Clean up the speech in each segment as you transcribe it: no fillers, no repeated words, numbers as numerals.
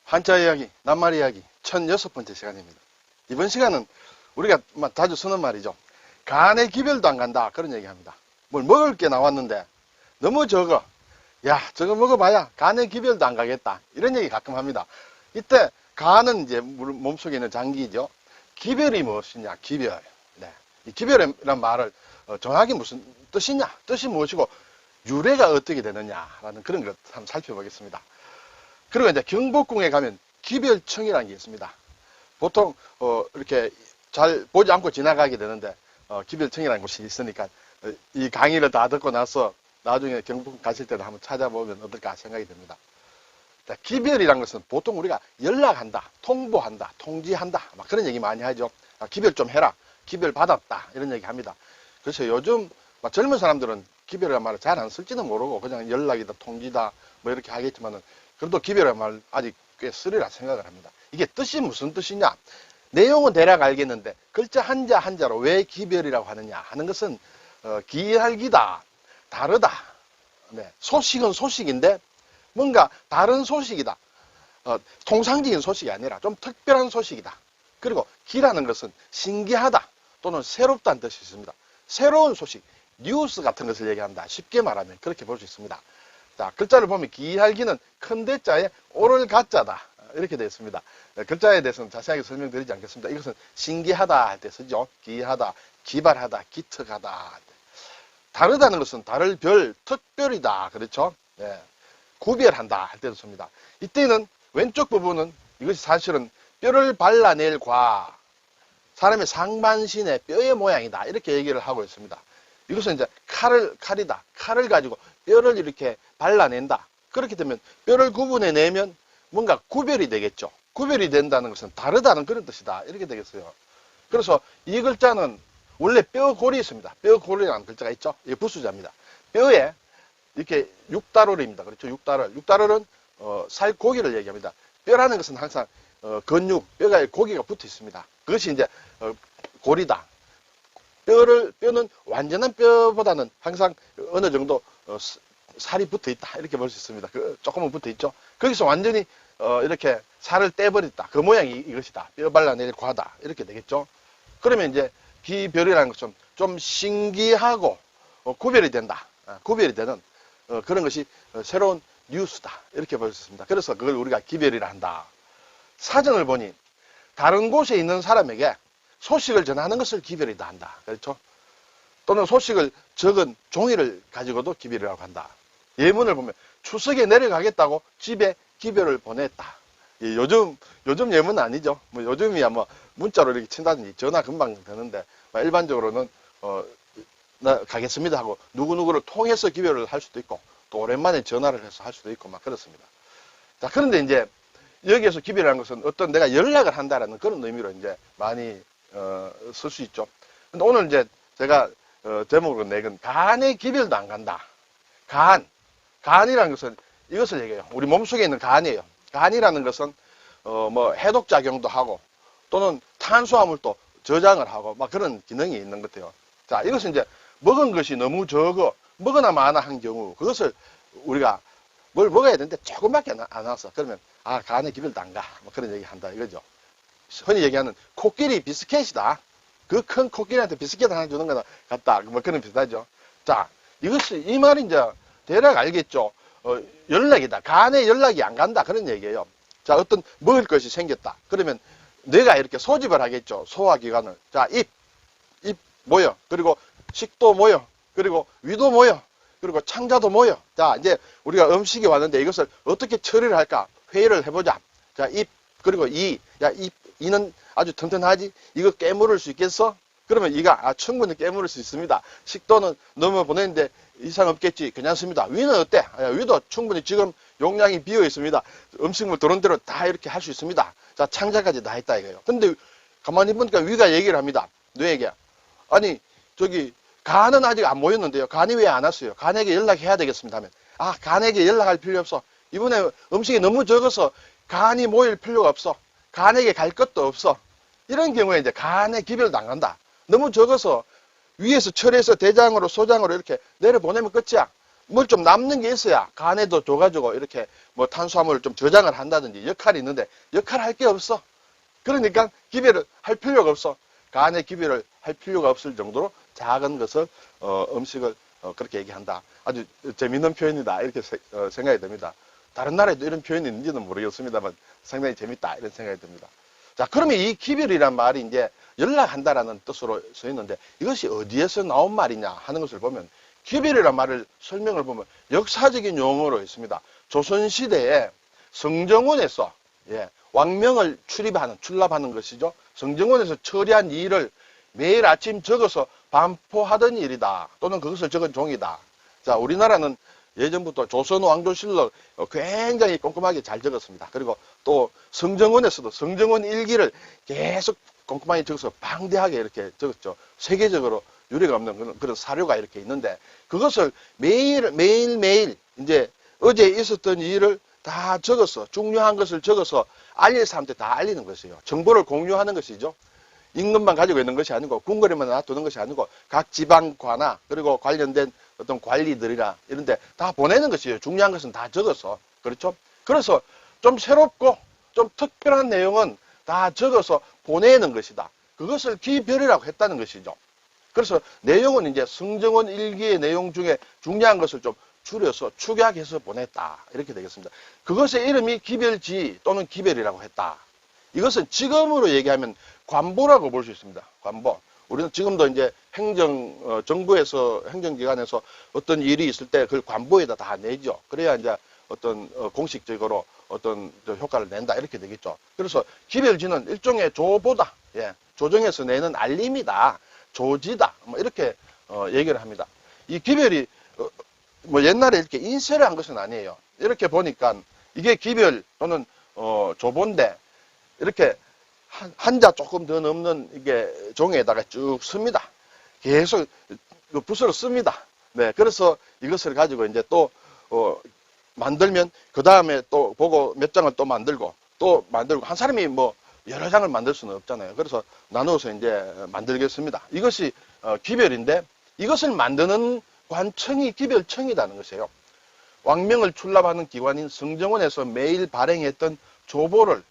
한자 이야기, 낱말 이야기 1006번째 시간입니다. 이번 시간은 우리가 자주 쓰는 말이죠. 간의 기별도 안 간다. 그런 얘기 합니다. 뭘 먹을 게 나왔는데 너무 적어. 야, 저거 먹어봐야 간의 기별도 안 가겠다. 이런 얘기 가끔 합니다. 이때 간은 이제 몸속에 있는 장기이죠. 기별이 무엇이냐? 기별. 네. 이 기별이란 말을 정확히 무슨 뜻이냐? 뜻이 무엇이고 유래가 어떻게 되느냐라는 그런 걸 한번 살펴보겠습니다. 그리고 이제 경복궁에 가면 기별청이라는 게 있습니다. 보통 이렇게 잘 보지 않고 지나가게 되는데 기별청이라는 곳이 있으니까 이 강의를 다 듣고 나서 나중에 경복궁 가실 때도 한번 찾아보면 어떨까 생각이 듭니다. 자, 기별이라는 것은 보통 우리가 연락한다, 통보한다, 통지한다 막 그런 얘기 많이 하죠. 기별 좀 해라, 기별 받았다 이런 얘기 합니다. 그래서 요즘 젊은 사람들은 기별이라는 말을 잘 안 쓸지도 모르고 그냥 연락이다, 통지다 뭐 이렇게 하겠지만은 그래도 기별이라는 말 아직 꽤 쓰리라 생각을 합니다. 이게 뜻이 무슨 뜻이냐? 내용은 대략 알겠는데 글자 한자 한자로 왜 기별이라고 하느냐 하는 것은 기할기다, 다르다. 네. 소식은 소식인데 뭔가 다른 소식이다. 통상적인 소식이 아니라 좀 특별한 소식이다. 그리고 기라는 것은 신기하다 또는 새롭다는 뜻이 있습니다. 새로운 소식, 뉴스 같은 것을 얘기한다. 쉽게 말하면 그렇게 볼 수 있습니다. 자, 글자를 보면 기할기는 큰 대자에 오를 가자다. 이렇게 되어 있습니다. 글자에 대해서는 자세하게 설명드리지 않겠습니다. 이것은 신기하다 할 때 쓰죠. 기하다, 기발하다, 기특하다. 다르다는 것은 다를 별, 특별이다. 그렇죠? 네. 구별한다 할 때도 씁니다. 이때는 왼쪽 부분은 이것이 사실은 뼈를 발라낼 과 사람의 상반신의 뼈의 모양이다. 이렇게 얘기를 하고 있습니다. 이것은 이제 칼이다. 칼을 가지고 뼈를 이렇게 발라낸다. 그렇게 되면 뼈를 구분해내면 뭔가 구별이 되겠죠. 구별이 된다는 것은 다르다는 그런 뜻이다. 이렇게 되겠어요. 그래서 이 글자는 원래 뼈골이 있습니다. 뼈골이라는 글자가 있죠. 이게 부수자입니다. 뼈에 이렇게 육다롤입니다. 그렇죠. 육다롤은 살고기를 얘기합니다. 뼈라는 것은 항상 근육, 뼈가 고기가 붙어 있습니다. 그것이 이제 골이다. 뼈는 완전한 뼈보다는 항상 어느 정도 살이 붙어 있다. 이렇게 볼 수 있습니다. 조금은 붙어 있죠. 거기서 완전히 이렇게 살을 떼버렸다. 그 모양이 이것이다. 뼈 발라낼 과다. 이렇게 되겠죠. 그러면 이제 기별이라는 것은 좀 신기하고 구별이 된다. 구별이 되는 그런 것이 새로운 뉴스다. 이렇게 볼 수 있습니다. 그래서 그걸 우리가 기별이라 한다. 사전을 보니 다른 곳에 있는 사람에게 소식을 전하는 것을 기별이다 한다. 그렇죠? 또는 소식을 적은 종이를 가지고도 기별이라고 한다. 예문을 보면 추석에 내려가겠다고 집에 기별을 보냈다. 요즘 예문은 아니죠. 요즘이야 문자로 이렇게 친다든지 전화 금방 되는데 일반적으로는 나 가겠습니다 하고 누구누구를 통해서 기별을 할 수도 있고 또 오랜만에 전화를 해서 할 수도 있고 막 그렇습니다. 자, 그런데 이제 여기에서 기별이라는 것은 어떤 내가 연락을 한다라는 그런 의미로 이제 많이 쓸 수 있죠. 근데 오늘 이제 제가 제목으로 내건 간의 기별도 안 간다. 간이라는 것은 이것을 얘기해요. 우리 몸속에 있는 간이에요. 간이라는 것은 해독 작용도 하고 또는 탄수화물도 저장을 하고 막 그런 기능이 있는 것 같아요. 자, 이것은 이제 먹은 것이 너무 적어 먹으나 마나 한 경우 그것을 우리가 뭘 먹어야 되는데 조금밖에 안 왔어. 그러면 간의 기별도 안 가. 뭐 그런 얘기 한다 이거죠. 흔히 얘기하는 코끼리 비스켓이다. 그 큰 코끼리한테 비스켓 하나 주는 거나 같다. 뭐 그런 비슷하죠. 자, 이 말이 이제 대략 알겠죠. 연락이다. 간에 연락이 안 간다. 그런 얘기예요. 자, 어떤 먹을 것이 생겼다. 그러면 뇌가 이렇게 소집을 하겠죠. 소화기관을. 자, 입 모여. 그리고 식도 모여. 그리고 위도 모여. 그리고 창자도 모여. 자, 이제 우리가 음식이 왔는데 이것을 어떻게 처리를 할까? 회의를 해보자. 자, 그리고 이는 아주 튼튼하지? 이거 깨물을 수 있겠어? 그러면 이가 충분히 깨물을 수 있습니다. 식도는 넘어 보내는데 이상 없겠지. 괜찮습니다. 위는 어때? 위도 충분히 지금 용량이 비어 있습니다. 음식물 들어온 대로 다 이렇게 할 수 있습니다. 자, 창자까지 다 했다 이거예요. 근데 가만히 보니까 위가 얘기를 합니다. 뇌에게. 아니, 간은 아직 안 모였는데요. 간이 왜 안 왔어요? 간에게 연락해야 되겠습니다 하면 간에게 연락할 필요 없어. 이번에 음식이 너무 적어서 간이 모일 필요가 없어. 간에게 갈 것도 없어. 이런 경우에 이제 간의 기별도 안 간다. 너무 적어서 위에서 처리해서 대장으로 소장으로 이렇게 내려보내면 끝이야. 뭘 좀 남는 게 있어야 간에도 줘가지고 이렇게 뭐 탄수화물을 좀 저장을 한다든지 역할이 있는데 역할 할 게 없어. 그러니까 기별을 할 필요가 없어. 간에 기별을 할 필요가 없을 정도로 작은 것을 음식을 그렇게 얘기한다. 아주 재밌는 표현이다 이렇게 생각이 듭니다. 다른 나라에도 이런 표현이 있는지는 모르겠습니다만 상당히 재밌다 이런 생각이 듭니다. 자, 그러면 이 기별이란 말이 이제 연락한다라는 뜻으로 써 있는데 이것이 어디에서 나온 말이냐 하는 것을 보면 기별이란 말을 설명을 보면 역사적인 용어로 있습니다. 조선시대에 성정원에서 왕명을 출납하는 것이죠. 성정원에서 처리한 일을 매일 아침 적어서 반포하던 일이다. 또는 그것을 적은 종이다. 자, 우리나라는 예전부터 조선 왕조실록 굉장히 꼼꼼하게 잘 적었습니다. 그리고 또 성정원에서도 성정원 일기를 계속 꼼꼼하게 적어서 방대하게 이렇게 적었죠. 세계적으로 유례가 없는 그런 사료가 이렇게 있는데 그것을 매일매일 이제 어제 있었던 일을 다 적어서 중요한 것을 적어서 알릴 사람한테 다 알리는 것이에요. 정보를 공유하는 것이죠. 임금만 가지고 있는 것이 아니고 궁궐에만 놔두는 것이 아니고 각 지방관아 그리고 관련된 어떤 관리들이나 이런데 다 보내는 것이에요. 중요한 것은 다 적어서. 그렇죠? 그래서 좀 새롭고 좀 특별한 내용은 다 적어서 보내는 것이다. 그것을 기별이라고 했다는 것이죠. 그래서 내용은 이제 성정원 일기의 내용 중에 중요한 것을 좀 줄여서 축약해서 보냈다. 이렇게 되겠습니다. 그것의 이름이 기별지 또는 기별이라고 했다. 이것은 지금으로 얘기하면 관보라고 볼 수 있습니다. 관보. 우리는 지금도 이제 정부에서, 행정기관에서 어떤 일이 있을 때 그걸 관보에다 다 내죠. 그래야 이제 어떤 공식적으로 어떤 효과를 낸다. 이렇게 되겠죠. 그래서 기별지는 일종의 조보다. 조정에서 내는 알림이다. 조지다. 뭐 이렇게 얘기를 합니다. 이 기별이 뭐 옛날에 이렇게 인쇄를 한 것은 아니에요. 이렇게 보니까 이게 기별 또는 조본데 이렇게 한자 조금 더 넘는 이게 종이에다가 쭉 씁니다. 계속 붓으로 씁니다. 네, 그래서 이것을 가지고 이제 또 만들면 그 다음에 또 보고 몇 장을 또 만들고 한 사람이 뭐 여러 장을 만들 수는 없잖아요. 그래서 나누어서 이제 만들겠습니다. 이것이 기별인데 이것을 만드는 관청이 기별청이라는 것이에요. 왕명을 출납하는 기관인 성정원에서 매일 발행했던 조보를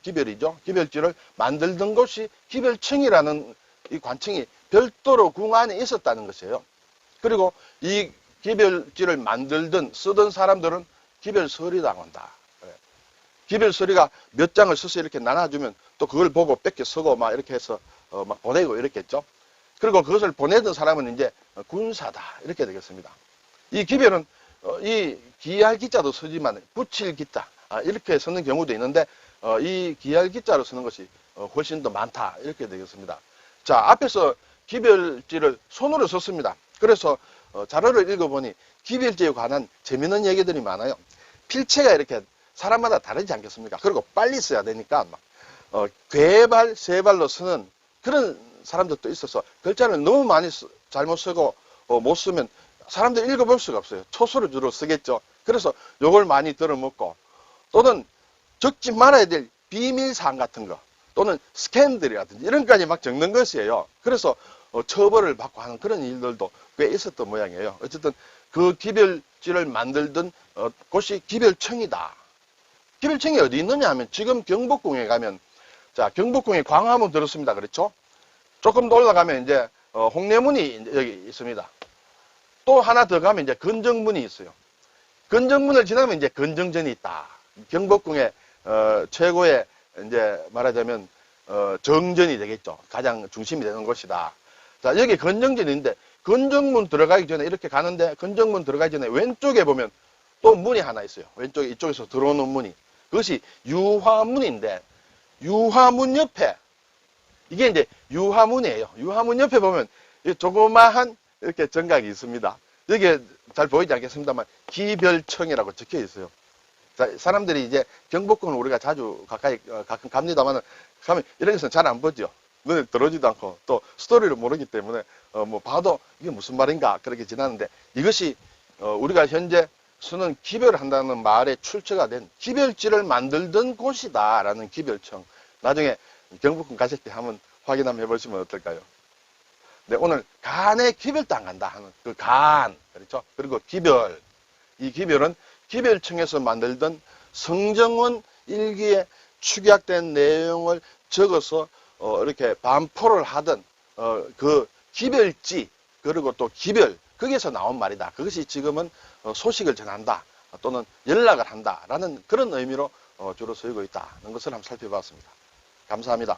기별이죠. 기별지를 만들던 곳이 기별청이라는 이 관청이 별도로 궁 안에 있었다는 것이에요. 그리고 이 기별지를 쓰던 사람들은 기별서리라고 한다. 기별서리가 몇 장을 써서 이렇게 나눠주면 또 그걸 보고 뺏겨 쓰고 막 이렇게 해서 막 보내고 이렇게 했죠. 그리고 그것을 보내던 사람은 이제 군사다. 이렇게 되겠습니다. 이 기별은 이 기할 기자도 쓰지만 붙일 기자 이렇게 쓰는 경우도 있는데 이 기할 기자로 쓰는 것이 훨씬 더 많다. 이렇게 되겠습니다. 자, 앞에서 기별지를 손으로 썼습니다. 그래서 자료를 읽어보니 기별지에 관한 재미있는 얘기들이 많아요. 필체가 이렇게 사람마다 다르지 않겠습니까? 그리고 빨리 써야 되니까 괴발, 세발로 쓰는 그런 사람들도 있어서 글자를 너무 많이 잘못 쓰고 못 쓰면 사람들이 읽어볼 수가 없어요. 초수를 주로 쓰겠죠. 그래서 요걸 많이 들어먹고 또는 적지 말아야 될 비밀사항 같은 거 또는 스캔들이라든지 이런 것까지 막 적는 것이에요. 그래서 처벌을 받고 하는 그런 일들도 꽤 있었던 모양이에요. 어쨌든 그 기별지를 만들던 곳이 기별청이다. 기별청이 어디 있느냐 하면 지금 경복궁에 가면 자, 경복궁에 광화문 들었습니다. 그렇죠? 조금 더 올라가면 이제 홍례문이 여기 있습니다. 또 하나 더 가면 이제 건정문이 있어요. 건정문을 지나면 이제 건정전이 있다. 경복궁의 최고의 이제 말하자면 정전이 되겠죠. 가장 중심이 되는 곳이다. 자, 여기 건정전인데 건정문 들어가기 전에 이렇게 가는데 건정문 들어가기 전에 왼쪽에 보면 또 문이 하나 있어요. 왼쪽에 이쪽에서 들어오는 문이. 그것이 유화문인데 유화문 옆에 이게 이제 유화문이에요. 유화문 옆에 보면 조그마한 이렇게 정각이 있습니다. 여기에 잘 보이지 않겠습니다만 기별청이라고 적혀 있어요. 자, 사람들이 이제 경복궁을 우리가 자주 가끔 갑니다만 가면 이런 것은 잘 안 보죠. 눈에 들어오지도 않고 또 스토리를 모르기 때문에 뭐 봐도 이게 무슨 말인가 그렇게 지나는데 이것이 우리가 현재 쓰는 기별한다는 말의 출처가 된 기별지를 만들던 곳이다라는 기별청. 나중에 경복궁 가실 때 한번 확인 한번 해보시면 어떨까요? 네, 오늘 간의 기별도 안 간다 하는 그 간, 그렇죠? 그리고 기별. 이 기별은 기별청에서 만들던 성정원 일기에 축약된 내용을 적어서 이렇게 반포를 하던 그 기별지, 그리고 또 기별, 거기에서 나온 말이다. 그것이 지금은 소식을 전한다 또는 연락을 한다라는 그런 의미로 주로 쓰이고 있다는 것을 한번 살펴봤습니다. 감사합니다.